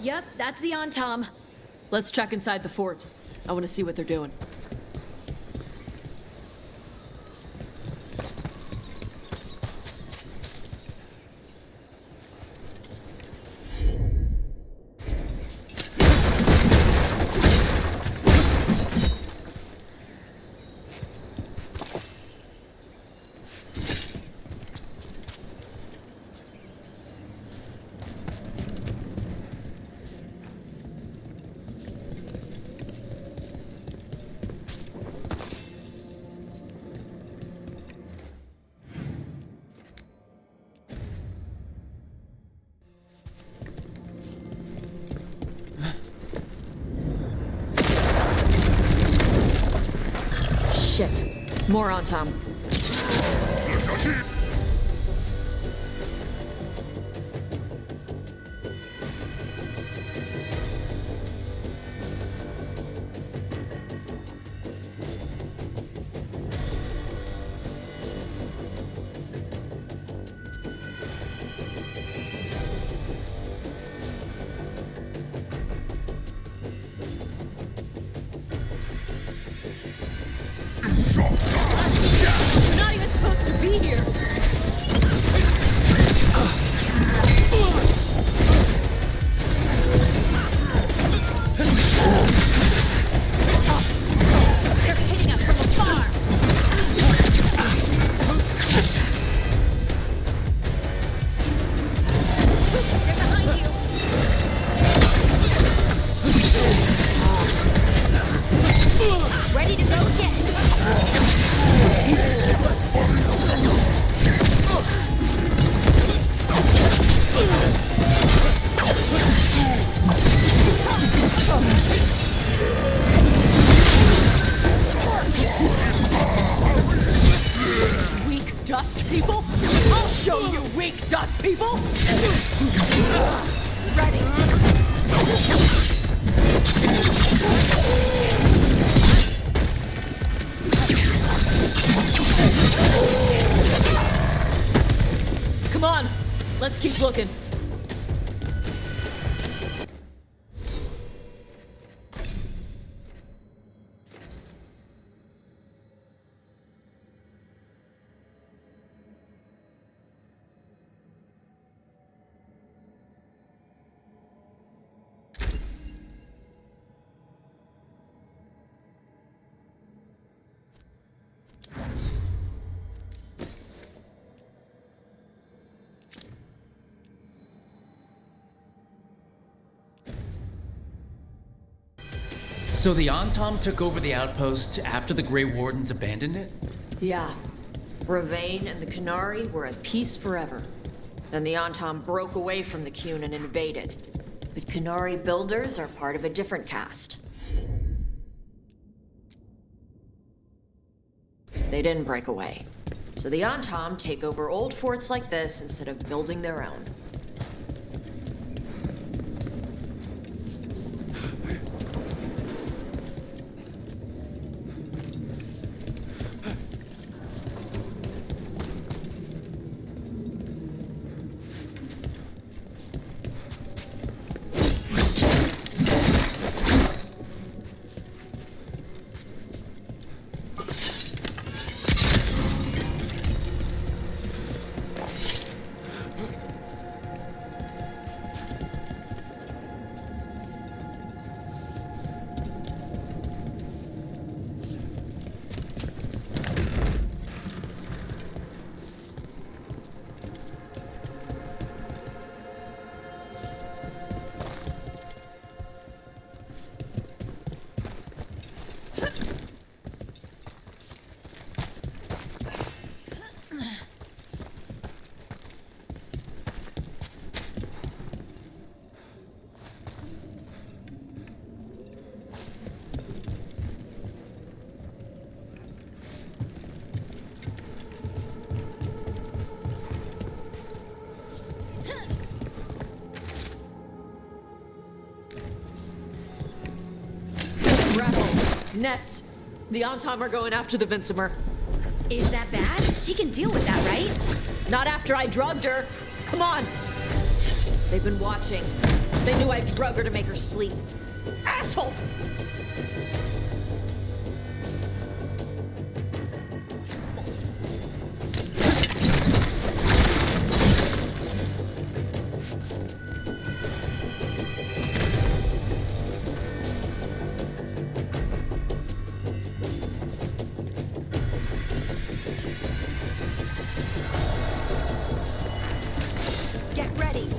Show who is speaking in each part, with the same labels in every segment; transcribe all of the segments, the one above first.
Speaker 1: Yep, that's the Antaam.
Speaker 2: Let's check inside the fort. I want to see what they're doing. Shit. More Antaam. We're not even supposed to be here!
Speaker 1: They're hitting us from afar! They're behind you! Ready to go again!
Speaker 2: Weak dust people? I'll show you weak dust people! Ready! Come on, let's keep looking.
Speaker 3: So the Antaam took over the outpost after the Grey Wardens abandoned it?
Speaker 2: Yeah. Ravane and the Qunari were at peace forever. Then the Antaam broke away from the Qun and invaded. But Qunari builders are part of a different caste. They didn't break away. So the Antaam take over old forts like this instead of building their own. Nets. The Antaam are going after the Vincimer.
Speaker 1: Is that bad? She can deal with that, right?
Speaker 2: Not after I drugged her. Come on. They've been watching. They knew I drug her to make her sleep. Asshole!
Speaker 1: Get ready.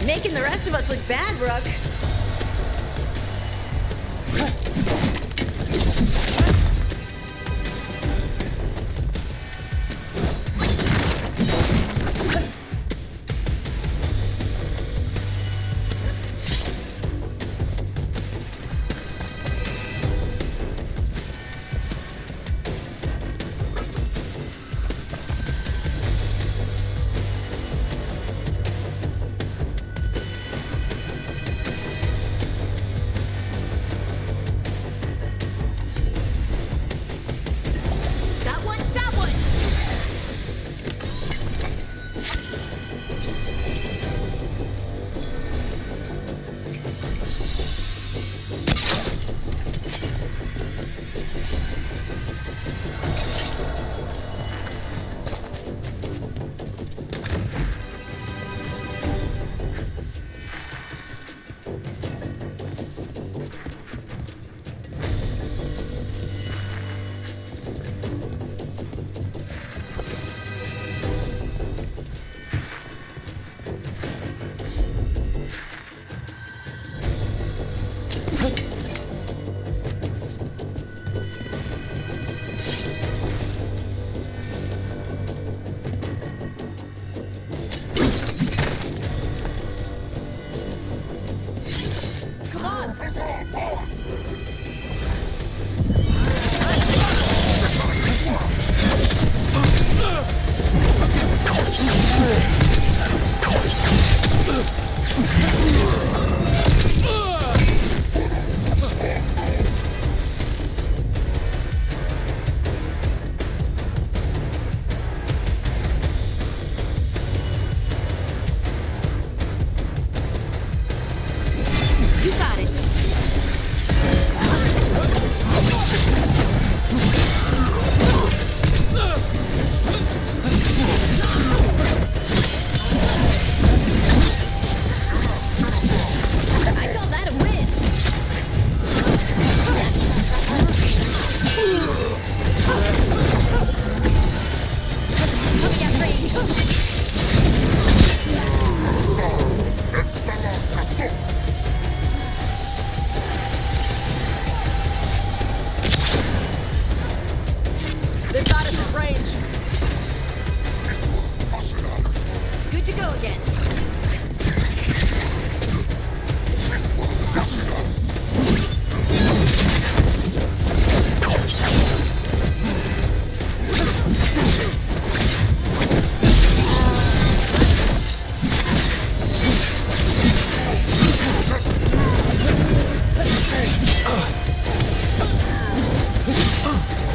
Speaker 2: Making the rest of us look bad, Rook.
Speaker 1: That one, that one.
Speaker 2: Come on!
Speaker 1: You got it. I call that a win. Coming at range.
Speaker 2: They've got us at range.
Speaker 1: Good to go again.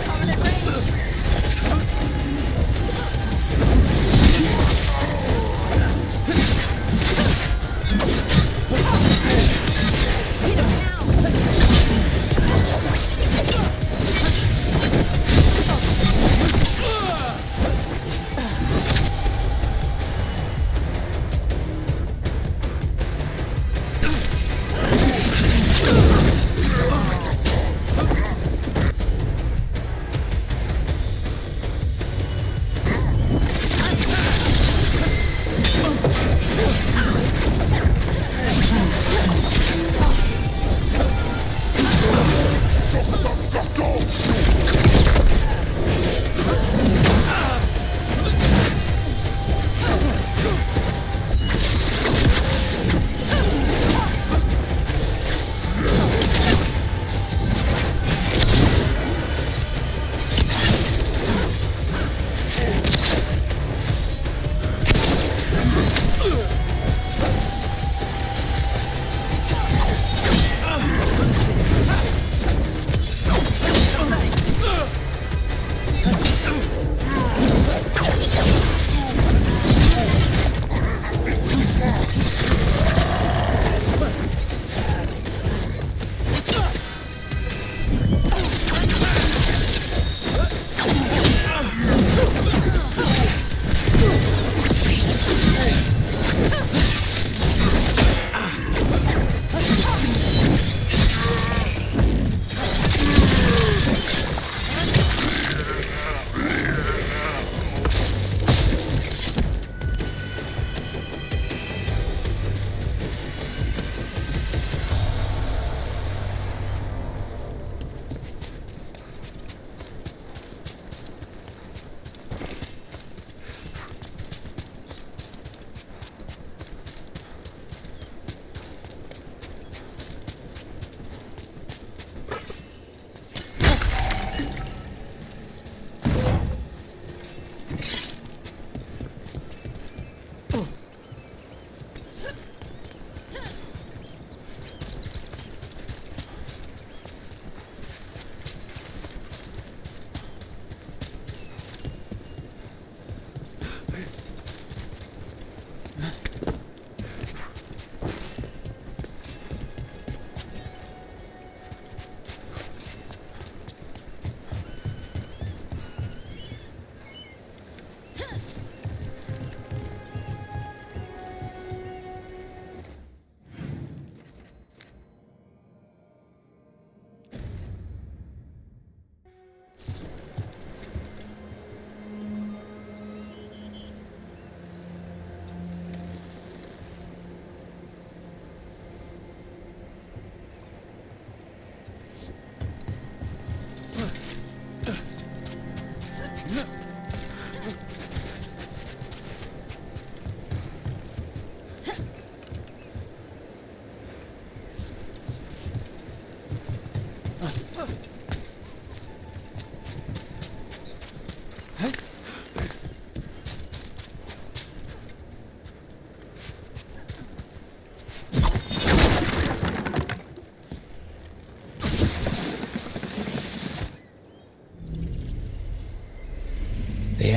Speaker 2: Coming at range.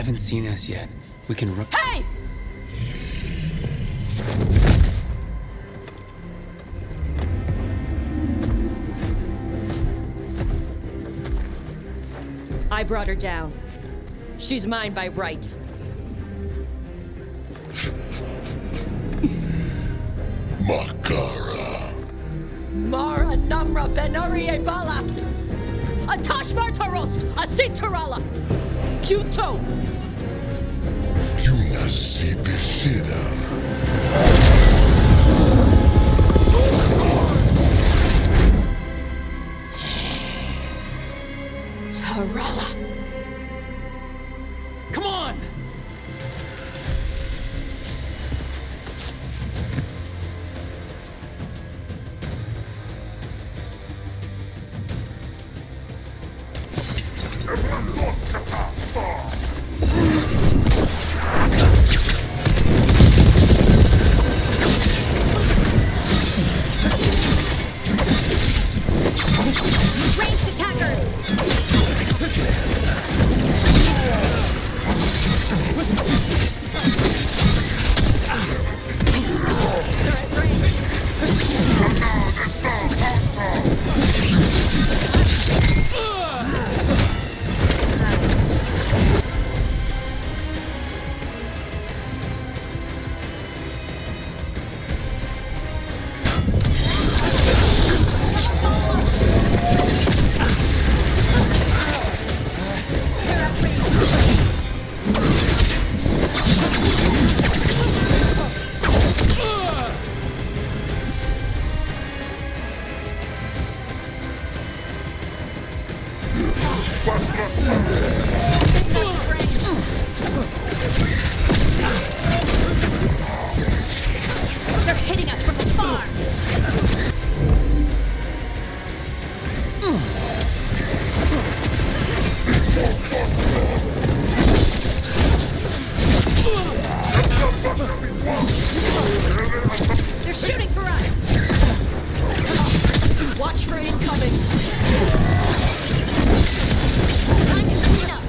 Speaker 3: haven't seen us yet. We can run.
Speaker 2: Hey! I brought her down. She's mine by right.
Speaker 4: Makara.
Speaker 2: Mar Anamra Benari Bala! A Taash Martarost! A Sitarala! Kyuto!
Speaker 4: Yunasi Besidan.
Speaker 2: Tarala!
Speaker 3: Come on!
Speaker 1: Ranged attackers! They're at range. They're hitting us from afar! They're shooting for us!
Speaker 2: Watch for incoming!
Speaker 1: Time to clean up!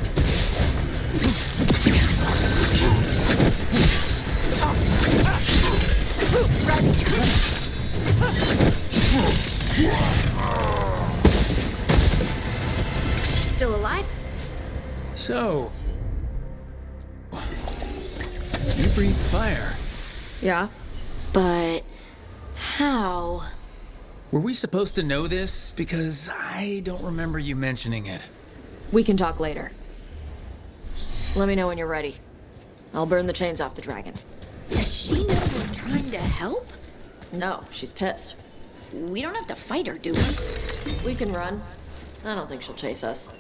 Speaker 1: Still alive?
Speaker 3: So. You breathe fire.
Speaker 2: Yeah? But... how?
Speaker 3: Were we supposed to know this? Because I don't remember you mentioning it.
Speaker 2: We can talk later. Let me know when you're ready. I'll burn the chains off the dragon.
Speaker 1: Does she know we're trying to help?
Speaker 2: No, she's pissed.
Speaker 1: We don't have to fight her, do we?
Speaker 2: We can run. I don't think she'll chase us.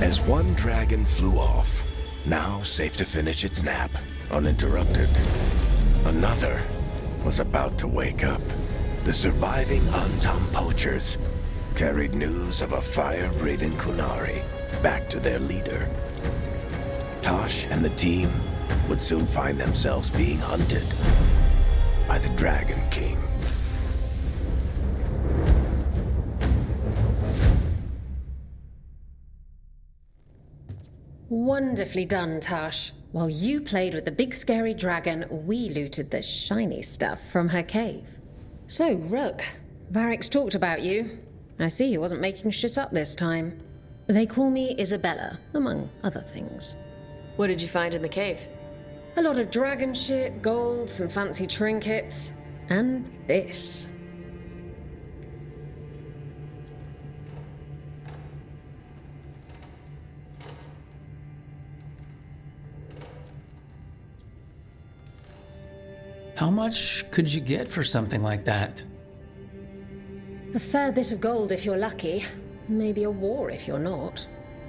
Speaker 4: As one dragon flew off,
Speaker 5: now safe to finish its nap, uninterrupted. Another was about to wake up. The surviving Antaam poachers carried news of a fire-breathing Qunari back to their leader. Taash and the team would soon find themselves being hunted by the Dragon King.
Speaker 6: Wonderfully done, Taash. While you played with the big scary dragon, we looted the shiny stuff from her cave. So, Rook, Varric's talked about you. I see he wasn't making shit up this time. They call me Isabella, among other things.
Speaker 2: What did you find in the cave?
Speaker 6: A lot of dragon shit, gold, some fancy trinkets, and this.
Speaker 3: How much could you get for something like that?
Speaker 6: A fair bit of gold if you're lucky. Maybe a war if you're not.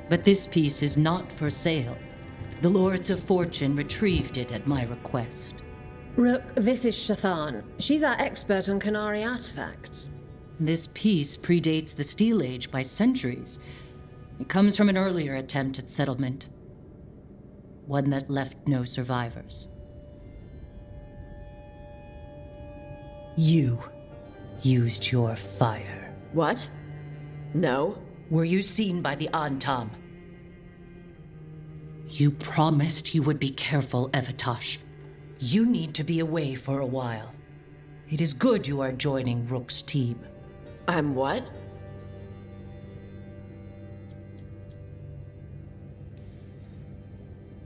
Speaker 7: But this piece is not for sale. The Lords of Fortune retrieved it at my request.
Speaker 6: Rook, this is Shathan. She's our expert on Qunari artifacts.
Speaker 7: This piece predates the Steel Age by centuries. It comes from an earlier attempt at settlement. One that left no survivors. You used your fire.
Speaker 2: What? No.
Speaker 7: Were you seen by the Antaam? You promised you would be careful, Evatash. You need to be away for a while. It is good you are joining Rook's team.
Speaker 2: I'm what?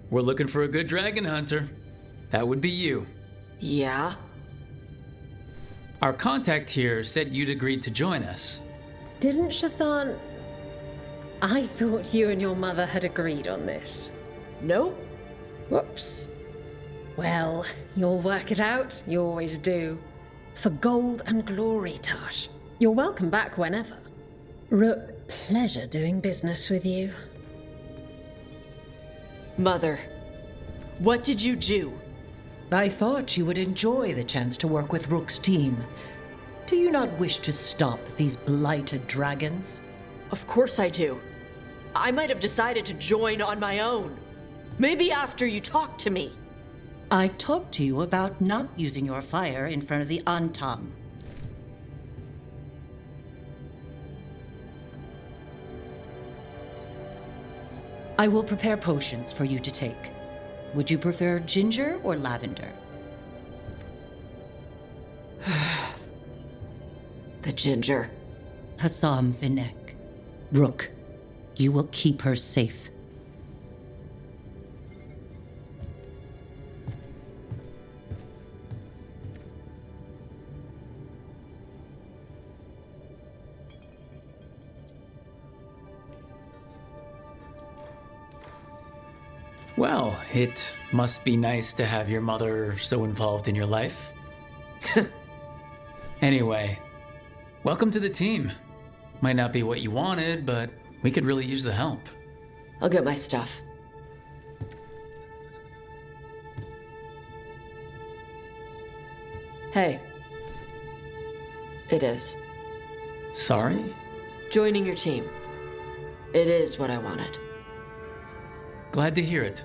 Speaker 3: We're looking for a good dragon hunter. That would be you.
Speaker 2: Yeah?
Speaker 3: Our contact here said you'd agreed to join us.
Speaker 6: Didn't Shathan... I thought you and your mother had agreed on this.
Speaker 2: Nope.
Speaker 6: Whoops. Well, you'll work it out. You always do. For gold and glory, Taash. You're welcome back whenever. Rook, pleasure doing business with you.
Speaker 2: Mother, what did you do?
Speaker 7: I thought you would enjoy the chance to work with Rook's team. Do you not wish to stop these blighted dragons?
Speaker 2: Of course I do. I might have decided to join on my own. Maybe after you talked to me.
Speaker 7: I talked to you about not using your fire in front of the Antaam. I will prepare potions for you to take. Would you prefer ginger or lavender?
Speaker 2: The ginger.
Speaker 7: Hassam Vinek. Rook, you will keep her safe.
Speaker 3: Well, it must be nice to have your mother so involved in your life. Anyway, welcome to the team. Might not be what you wanted, but we could really use the help.
Speaker 2: I'll get my stuff. Hey. It is.
Speaker 3: Sorry?
Speaker 2: Joining your team. It is what I wanted.
Speaker 3: Glad to hear it.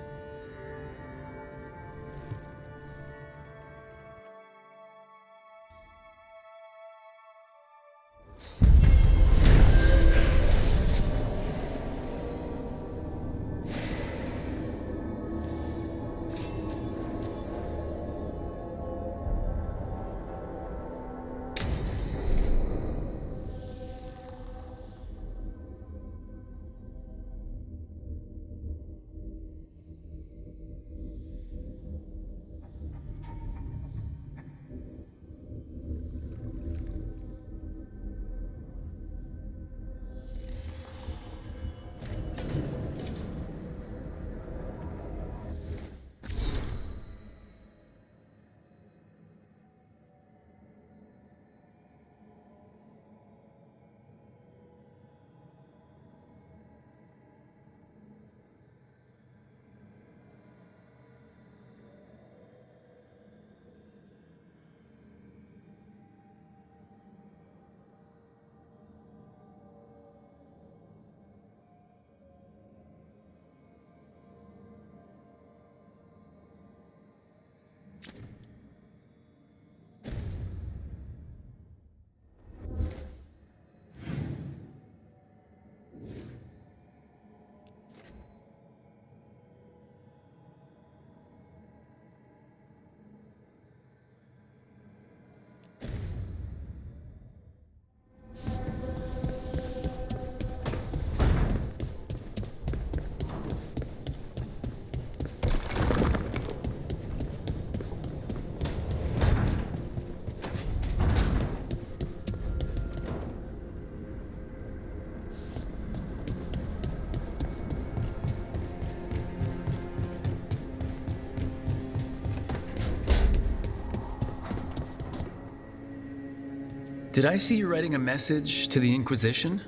Speaker 3: Did I see you writing a message to the Inquisition?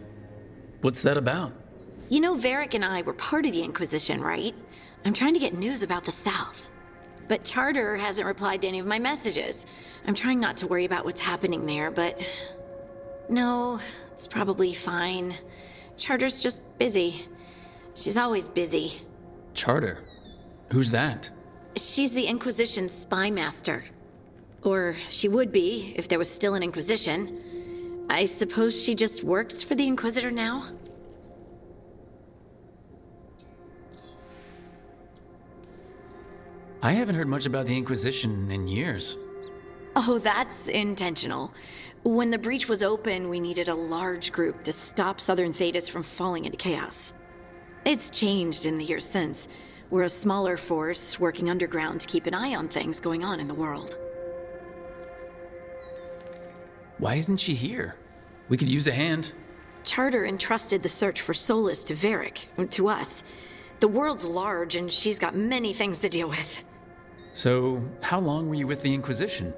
Speaker 3: What's that about?
Speaker 8: You know, Varric and I were part of the Inquisition, right? I'm trying to get news about the South. But Charter hasn't replied to any of my messages. I'm trying not to worry about what's happening there, but... No, it's probably fine. Charter's just busy. She's always busy.
Speaker 3: Charter? Who's that?
Speaker 8: She's the Inquisition's spy master. Or she would be, if there was still an Inquisition. I suppose she just works for the Inquisitor now?
Speaker 3: I haven't heard much about the Inquisition in years.
Speaker 8: Oh, that's intentional. When the breach was open, we needed a large group to stop Southern Thedas from falling into chaos. It's changed in the years since. We're a smaller force working underground to keep an eye on things going on in the world.
Speaker 3: Why isn't she here? We could use a hand.
Speaker 8: Charter entrusted the search for Solus to Varric, to us. The world's large and she's got many things to deal with.
Speaker 3: So, how long were you with the Inquisition?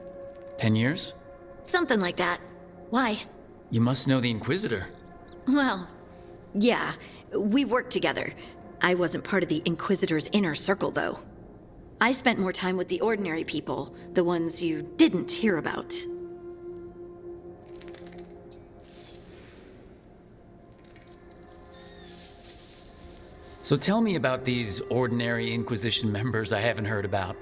Speaker 3: 10 years?
Speaker 8: Something like that. Why?
Speaker 3: You must know the Inquisitor.
Speaker 8: Well, yeah, we worked together. I wasn't part of the Inquisitor's inner circle, though. I spent more time with the ordinary people, the ones you didn't hear about.
Speaker 3: So tell me about these ordinary Inquisition members I haven't heard about.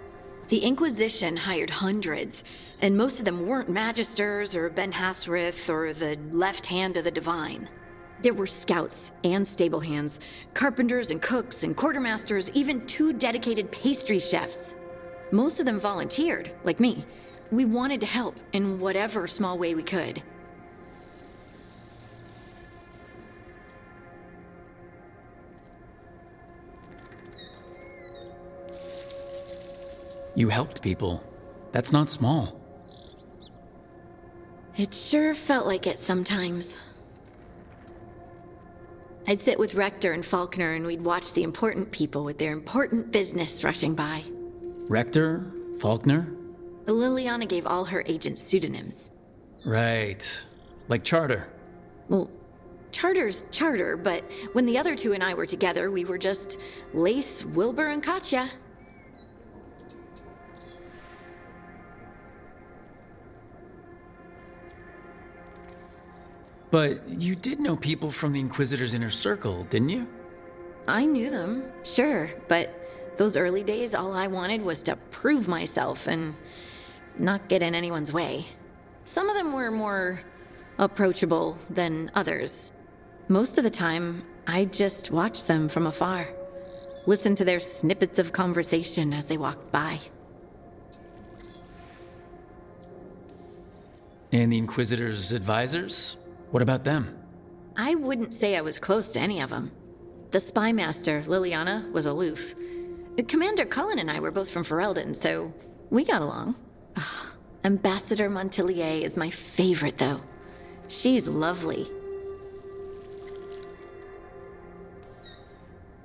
Speaker 8: The Inquisition hired hundreds, and most of them weren't Magisters or Ben Hasrith or the left hand of the Divine. There were scouts and stable hands, carpenters and cooks and quartermasters, even 2 dedicated pastry chefs. Most of them volunteered, like me. We wanted to help in whatever small way we could.
Speaker 3: You helped people. That's not small.
Speaker 8: It sure felt like it sometimes. I'd sit with Rector and Faulkner and we'd watch the important people with their important business rushing by.
Speaker 3: Rector? Faulkner?
Speaker 8: Liliana gave all her agents pseudonyms.
Speaker 3: Right. Like Charter.
Speaker 8: Well, Charter's Charter, but when the other 2 and I were together, we were just Lace, Wilbur, and Katya.
Speaker 3: But you did know people from the Inquisitor's inner circle, didn't you?
Speaker 8: I knew them, sure, but those early days, all I wanted was to prove myself and not get in anyone's way. Some of them were more approachable than others. Most of the time, I just watched them from afar, listened to their snippets of conversation as they walked by.
Speaker 3: And the Inquisitor's advisors? What about them?
Speaker 8: I wouldn't say I was close to any of them. The spy master, Liliana, was aloof. Commander Cullen and I were both from Ferelden, so we got along. Ugh, Ambassador Montilier is my favorite, though. She's lovely.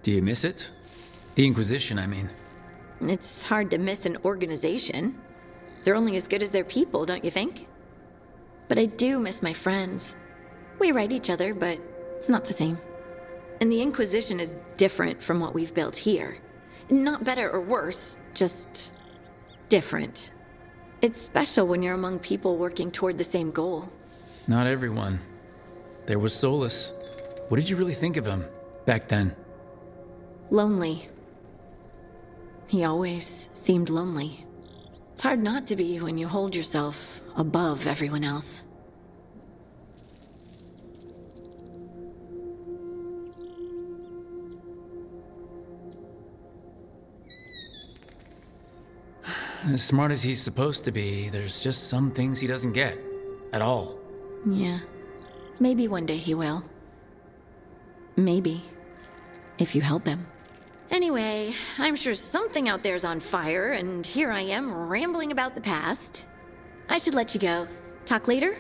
Speaker 3: Do you miss it? The Inquisition, I mean.
Speaker 8: It's hard to miss an organization. They're only as good as their people, don't you think? But I do miss my friends. We write each other, but it's not the same. And the Inquisition is different from what we've built here. Not better or worse, just different. It's special when you're among people working toward the same goal.
Speaker 3: Not everyone. There was Solus. What did you really think of him back then?
Speaker 8: Lonely. He always seemed lonely. It's hard not to be when you hold yourself above everyone else.
Speaker 3: As smart as he's supposed to be, there's just some things he doesn't get. At all.
Speaker 8: Yeah. Maybe one day he will. Maybe. If you help him. Anyway, I'm sure something out there's on fire, and here I am rambling about the past. I should let you go. Talk later?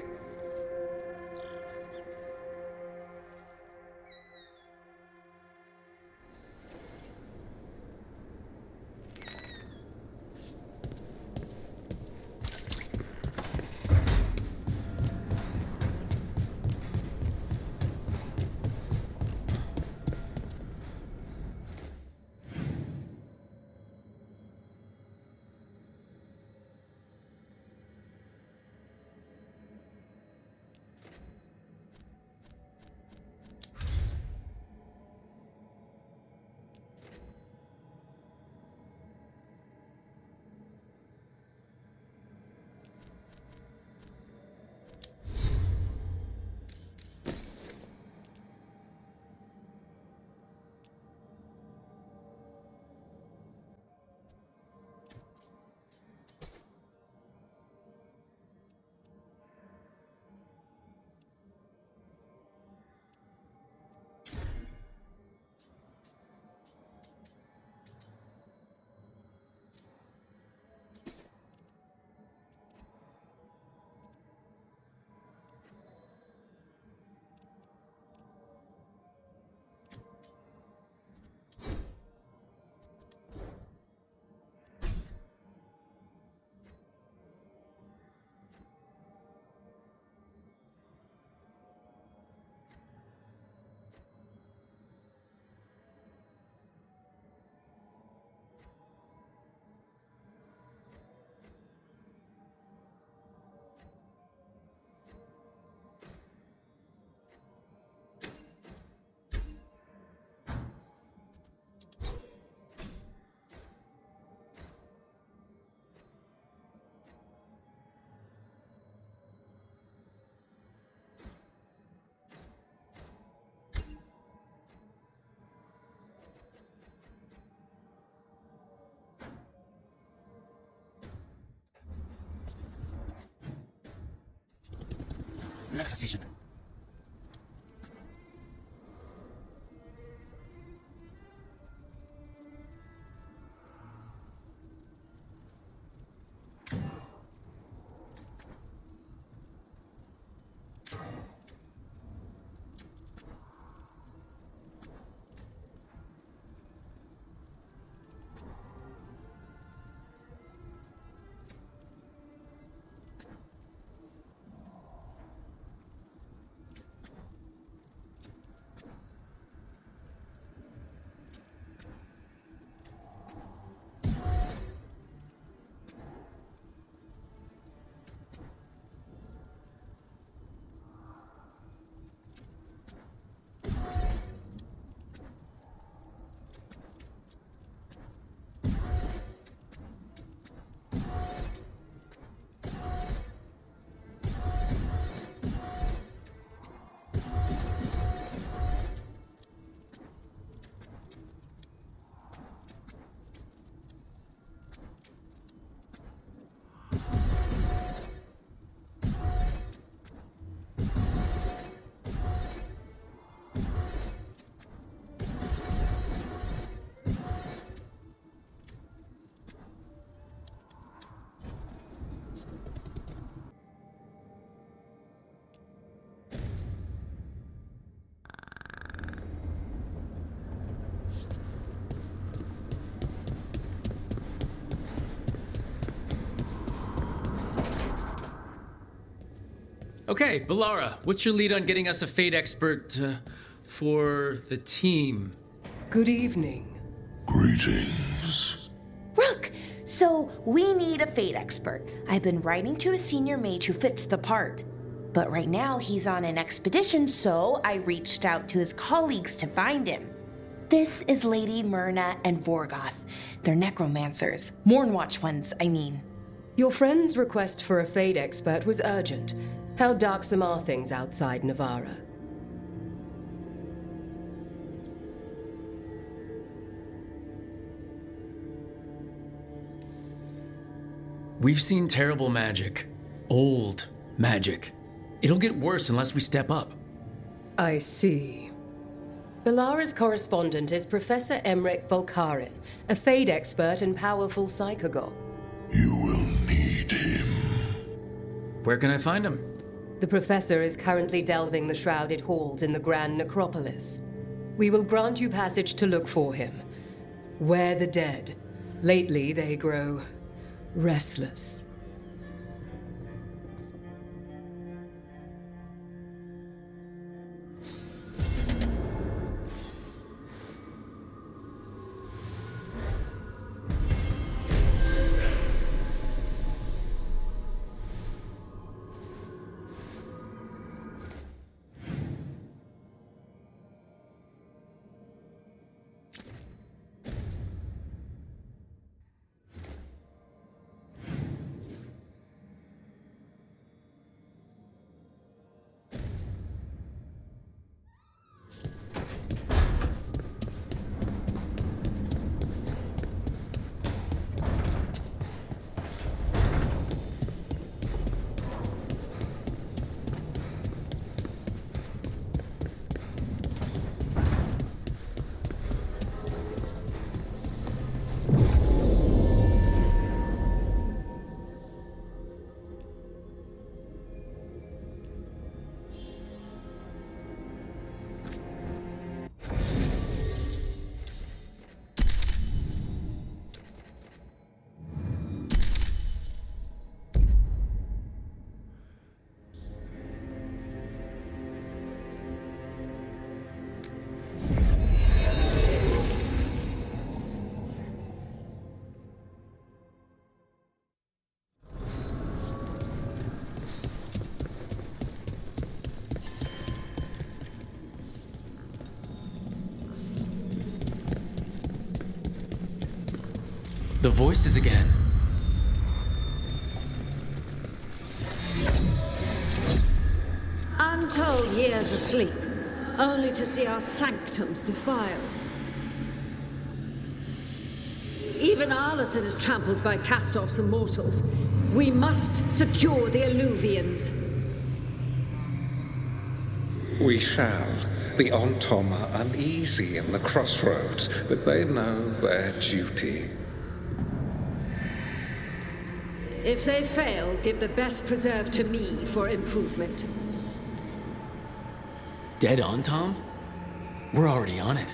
Speaker 9: Relaxation.
Speaker 3: Okay, Balara, what's your lead on getting us a Fate expert for the team?
Speaker 10: Good evening.
Speaker 4: Greetings.
Speaker 11: Rook, so we need a Fate expert. I've been writing to a senior mage who fits the part. But right now he's on an expedition, so I reached out to his colleagues to find him. This is Lady Myrna and Vorgoth. They're necromancers. Mournwatch ones, I mean.
Speaker 10: Your friend's request for a Fate expert was urgent. How darksome are things outside Navara?
Speaker 3: We've seen terrible magic. Old magic. It'll get worse unless we step up.
Speaker 10: I see. Balara's correspondent is Professor Emmerich Volkarin, a Fate expert and powerful psychagogue.
Speaker 4: You will need him.
Speaker 3: Where can I find him?
Speaker 10: The professor is currently delving the shrouded halls in the Grand Necropolis. We will grant you passage to look for him. Where the dead. Lately they grow restless.
Speaker 3: The voices again.
Speaker 12: Untold years asleep, only to see our sanctums defiled. Even Arlathan is trampled by cast-offs and mortals. We must secure the Alluvians.
Speaker 9: We shall. The Antaam are uneasy in the crossroads, but they know their duty.
Speaker 12: If they fail, give the best preserve to me for improvement.
Speaker 3: Dead Antaam? We're already on it.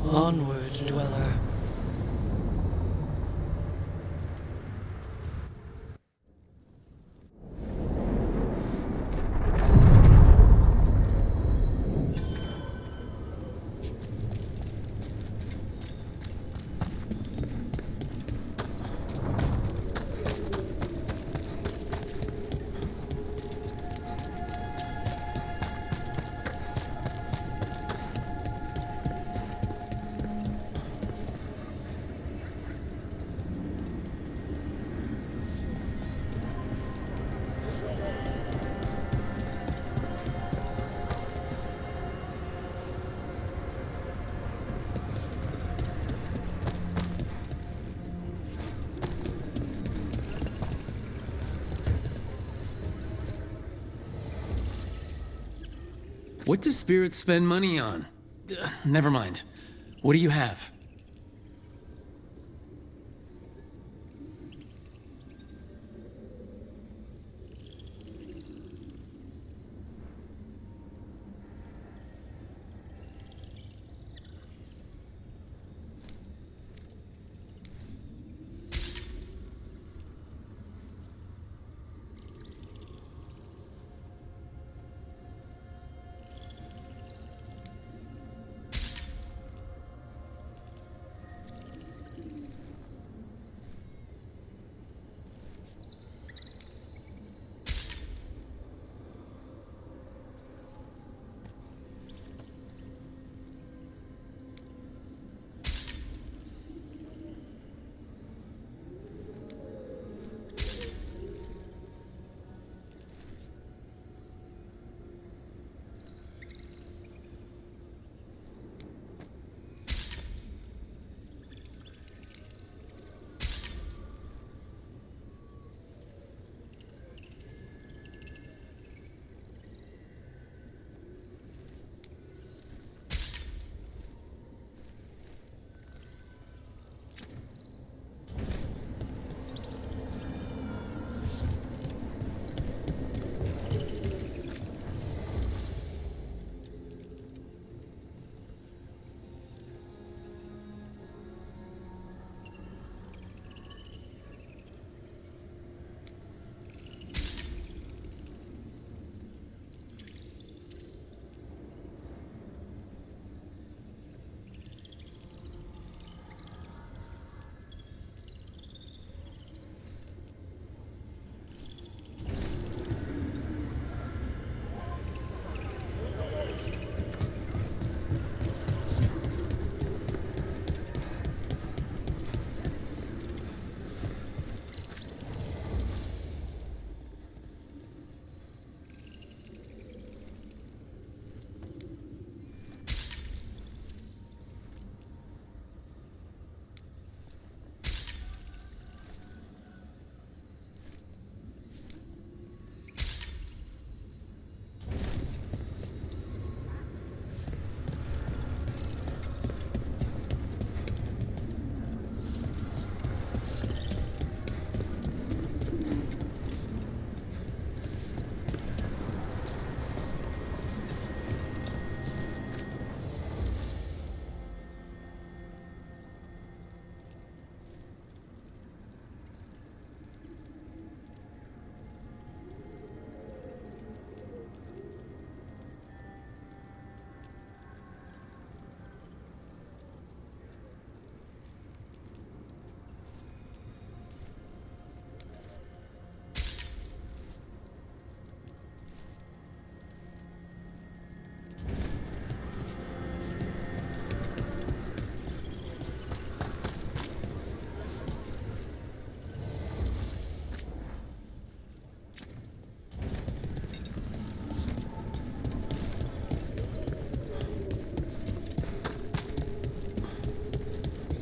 Speaker 13: Onward, dweller.
Speaker 3: What do spirits spend money on? Never mind. What do you have?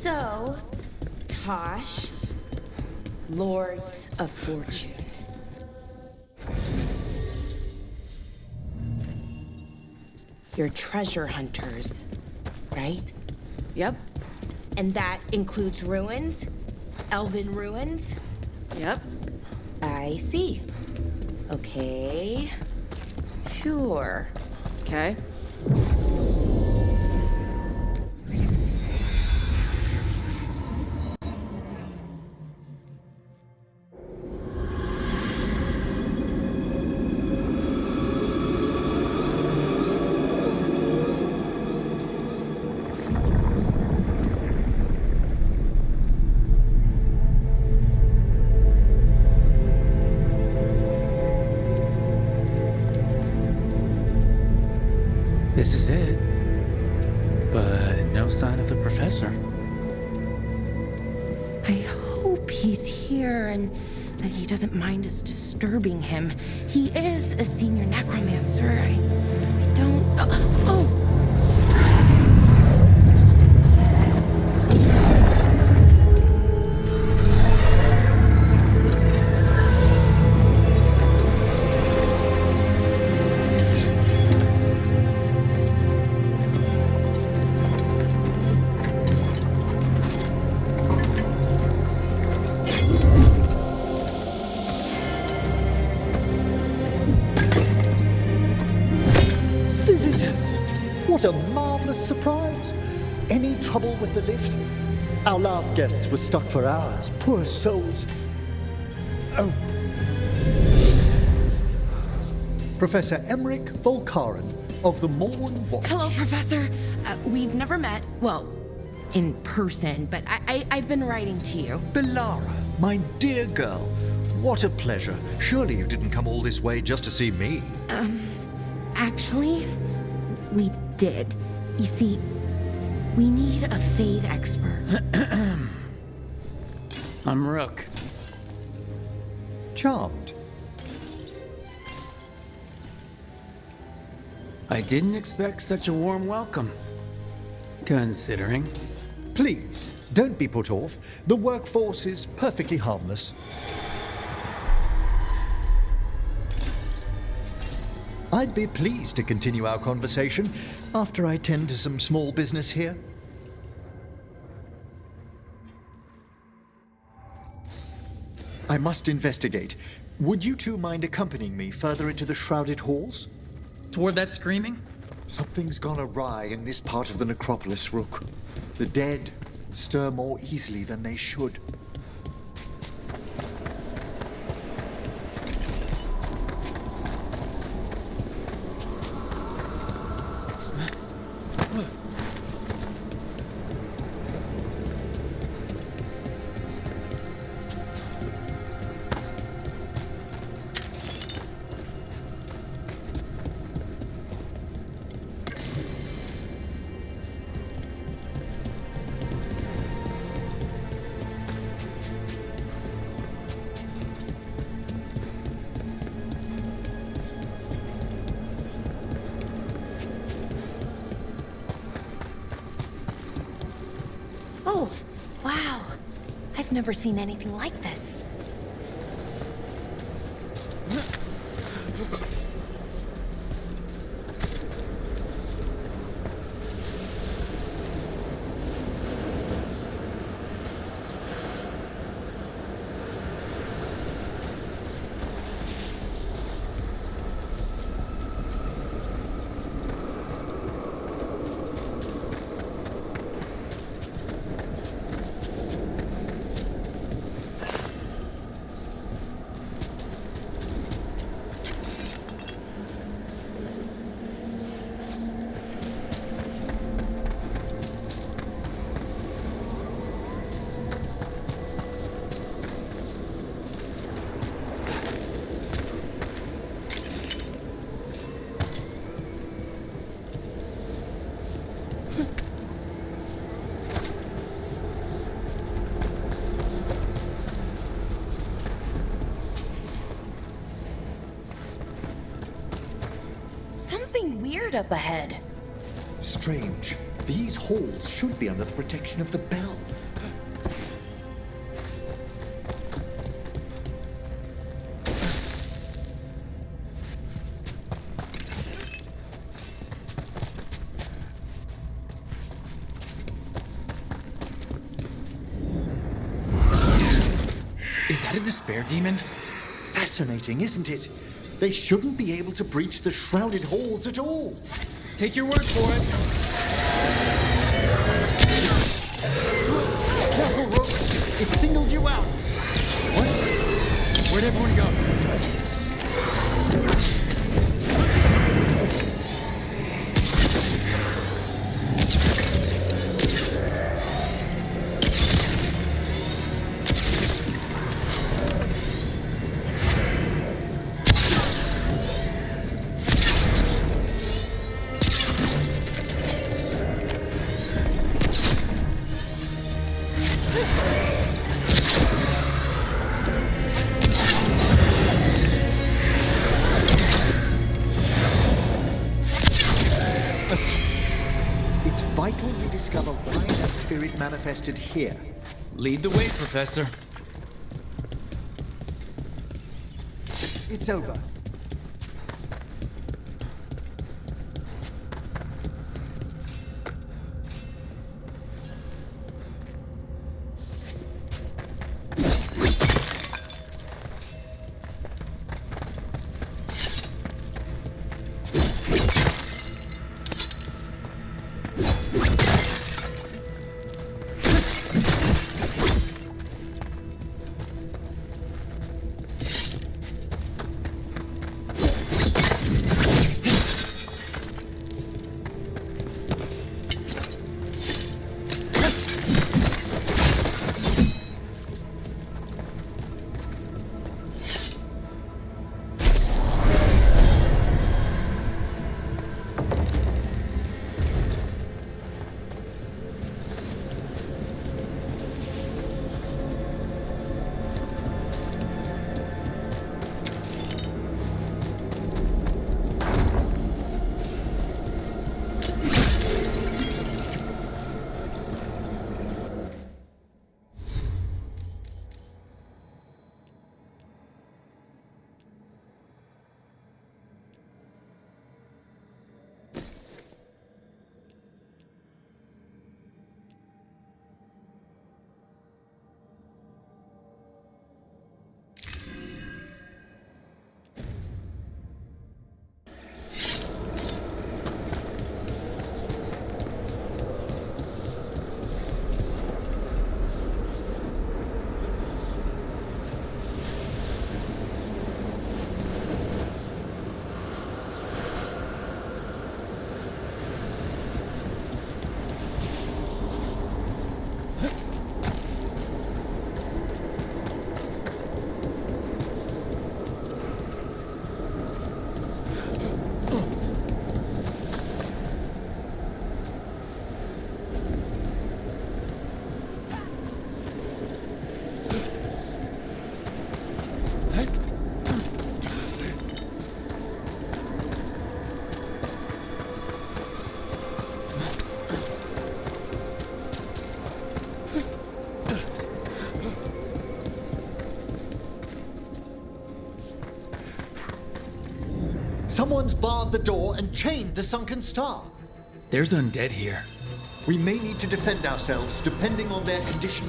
Speaker 11: So, Taash, Lords of Fortune. You're treasure hunters, right?
Speaker 2: Yep.
Speaker 11: And that includes ruins? Elven ruins?
Speaker 2: Yep.
Speaker 11: I see. Okay. Sure.
Speaker 2: Okay.
Speaker 3: This is it. But no sign of the professor.
Speaker 11: I hope he's here and that he doesn't mind us disturbing him. He is a senior necromancer. I don't... Oh!
Speaker 14: What a marvelous surprise! Any trouble with the lift? Our last guests were stuck for hours. Poor souls. Oh. Professor Emmerich Volkaren of the Morn Watch.
Speaker 11: Hello, Professor. We've never met. Well, in person, but I've been writing to you.
Speaker 14: Belara, my dear girl. What a pleasure. Surely you didn't come all this way just to see me.
Speaker 11: Actually, we did. You see, we need a Fade expert.
Speaker 3: I'm Rook.
Speaker 14: Charmed.
Speaker 3: I didn't expect such a warm welcome. Considering.
Speaker 14: Please, don't be put off. The workforce is perfectly harmless. I'd be pleased to continue our conversation after I tend to some small business here. I must investigate. Would you two mind accompanying me further into the shrouded halls?
Speaker 3: Toward that screaming?
Speaker 14: Something's gone awry in this part of the necropolis, Rook. The dead stir more easily than they should.
Speaker 11: Oh, wow. I've never seen anything like this. Something weird up ahead.
Speaker 14: Strange. These halls should be under the protection of the bell.
Speaker 3: Is that a despair demon?
Speaker 14: Fascinating, isn't it? They shouldn't be able to breach the shrouded halls at all.
Speaker 3: Take your word for it.
Speaker 14: Careful, Rook. It singled you out.
Speaker 3: What? Where'd everyone go?
Speaker 14: Vital we discover why that spirit manifested here.
Speaker 3: Lead the way, Professor.
Speaker 14: It's over. Someone's barred the door and chained the sunken star.
Speaker 3: There's undead here.
Speaker 14: We may need to defend ourselves depending on their condition.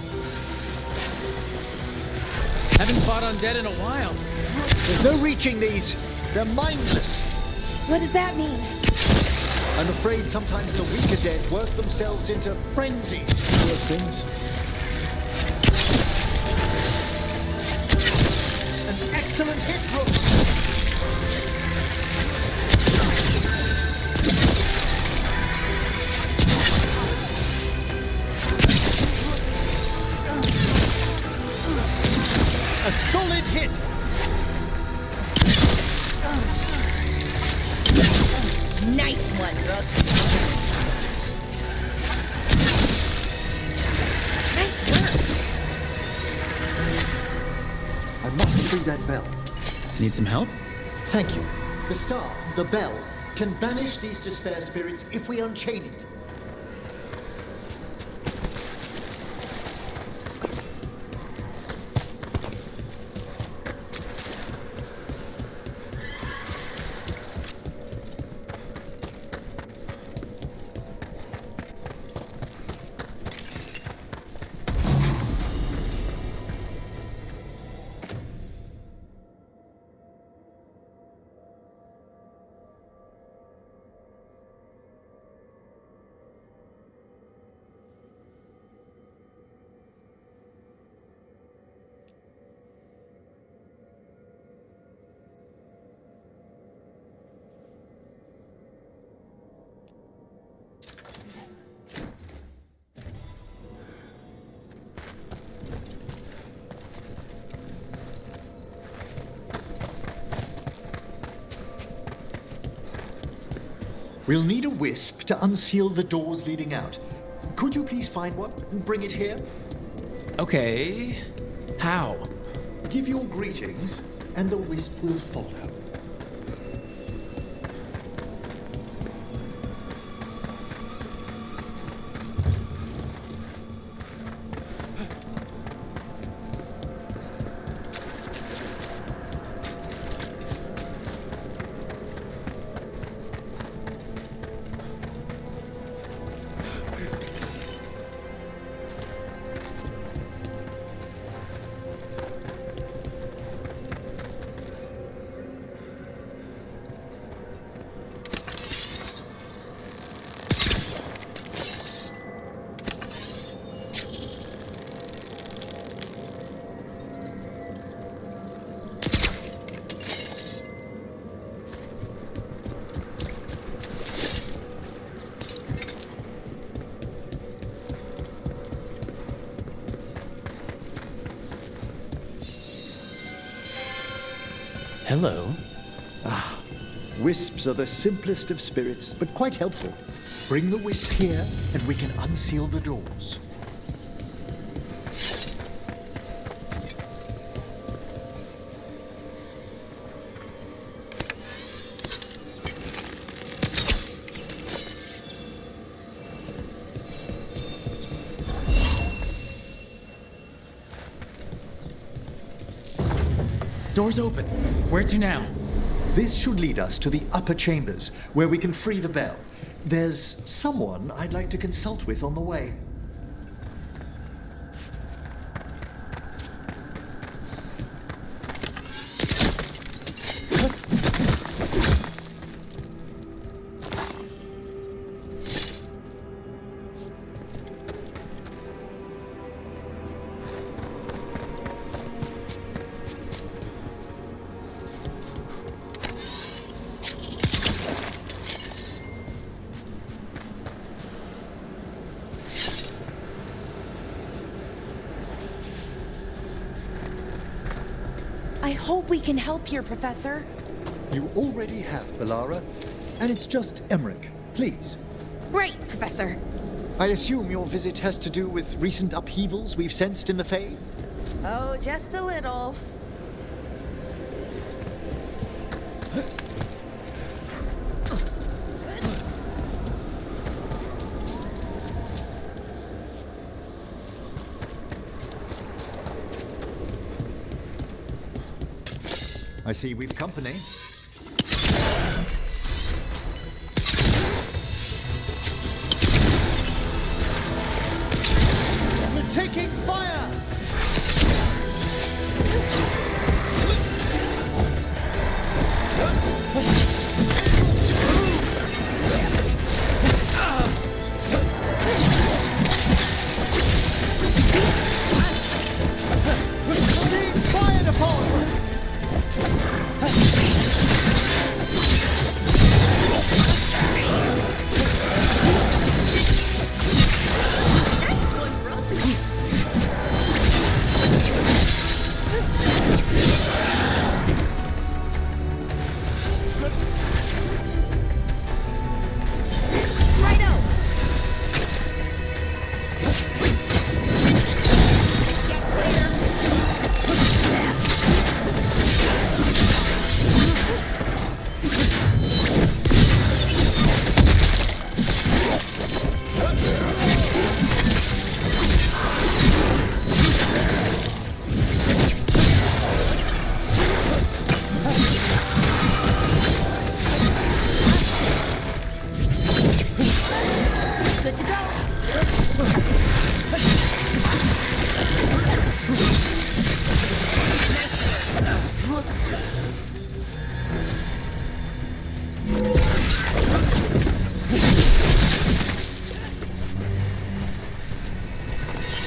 Speaker 3: Haven't fought undead in a while.
Speaker 14: There's no reaching these. They're mindless.
Speaker 11: What does that mean?
Speaker 14: I'm afraid sometimes the weaker dead work themselves into frenzies. Poor things. An excellent hit, Rook. A solid hit!
Speaker 1: Nice one, Rook. Nice work.
Speaker 14: I must free that bell.
Speaker 3: Need some help?
Speaker 14: Thank you. The star, the bell, can banish these despair spirits if we unchain it. We'll need a wisp to unseal the doors leading out. Could you please find one and bring it here?
Speaker 3: Okay. How?
Speaker 14: Give your greetings, and the wisp will follow.
Speaker 3: Hello.
Speaker 14: Wisps are the simplest of spirits, but quite helpful. Bring the wisp here, and we can unseal the doors.
Speaker 3: Door's open. Where to now?
Speaker 14: This should lead us to the upper chambers, where we can free the bell. There's someone I'd like to consult with on the way.
Speaker 11: I hope we can help here, Professor.
Speaker 14: You already have, Balara. And it's just Emmerich. Please.
Speaker 11: Great, Professor.
Speaker 14: I assume your visit has to do with recent upheavals we've sensed in the Fae?
Speaker 11: Oh, just a little.
Speaker 14: I see we've company. We're taking fire! Being fired upon!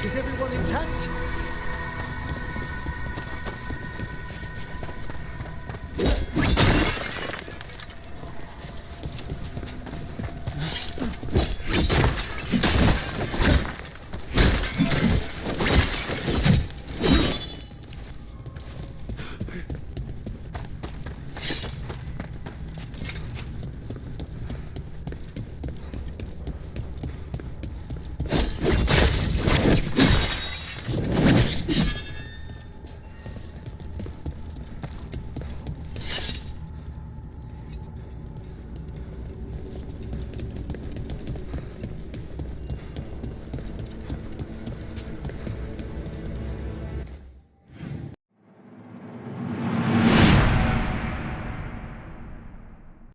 Speaker 14: Is everyone intact?